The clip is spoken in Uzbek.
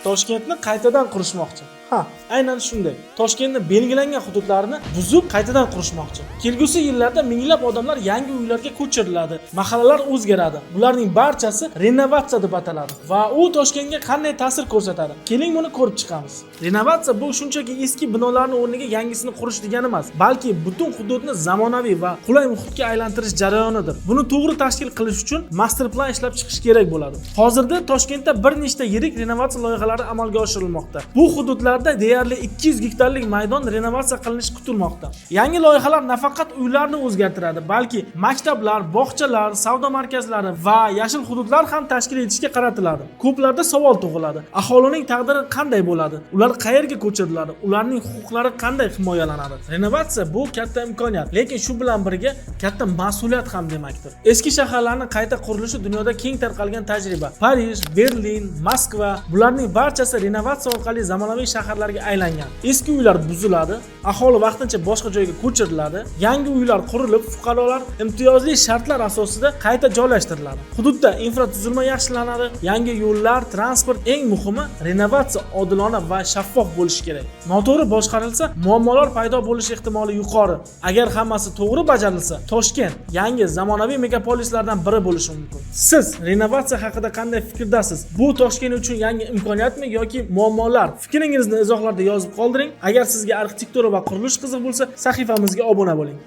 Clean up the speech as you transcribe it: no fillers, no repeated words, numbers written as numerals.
Toshkentni qaytadan qurishmoqchi. Ha, Aynan shunday. Toshkentning belgilangan hududlarini buzib qaytadan qurishmoqchi. Kelgusi yillarda minglab odamlar yangi uylarga ko'chiriladi. Mahallalar o'zgaradi. Bularning barchasi renovatsiya deb ataladi va u Toshkentga qanday ta'sir ko'rsatadi? Keling buni ko'rib chiqamiz. Renovatsiya bu shunchaki eski binolarning o'rniga yangisini qurish degani emas, balki butun hududni zamonaviy va qulay muhitga aylantirish jarayonidir. Buni to'g'ri tashkil qilish uchun master plan ishlab chiqish kerak bo'ladi. Hozirda Toshkentda bir nechta yirik renovatsiya loyihalari amalga oshirilmoqda. Bu hududlarda deyarli 200 gektarlik maydon renovatsiya qilinishi kutilmoqda. Yangi loyihalar nafaqat uylarni o'zgartiradi, balki maktablar, bog'chalar, savdo markazlari va yashil hududlar ham tashkil etishga qaratiladi. Ko'plarda savol tug'iladi. Aholining taqdiri qanday bo'ladi? Ular qayerga ko'chiriladi? Ularning huquqlari qanday himoyalanadi? Renovatsiya bu katta imkoniyat, lekin shu bilan birga katta mas'uliyat ham demakdir. Eski shaharlarning qayta qurilishi dunyoda keng tarqalgan tajriba. Parij, Berlin, Moskva bularning barchasi renovatsiya orqali zamonaviy shaharlarga aylangan. Eski uylar buziladi, aholi vaqtincha boshqa joyga ko'chiriladi, yangi uylar qurilib, fuqarolar imtiyozli shartlar asosida qayta joylashtiriladi. Hududda infratuzilma yaxshilanadi, yangi yo'llar, transport, eng muhimi renovatsiya odilona va shaffof bo'lishi kerak. Noto'g'ri boshqarilsa, muammolar paydo bo'lish ehtimoli yuqori. Agar hammasi to'g'ri bajarilsa, Toshkent yangi zamonaviy megapolislardan biri bo'lishi mumkin. Siz renovatsiya haqida qanday fikrdasiz? Bu Toshkent uchun yangi imkoniyatmi yoki muammolar? Fikringizni izohlarda yozib qoldiring. Agar sizga arxitektura va qurilish qiziq bo'lsa, sahifamizga obuna bo'ling.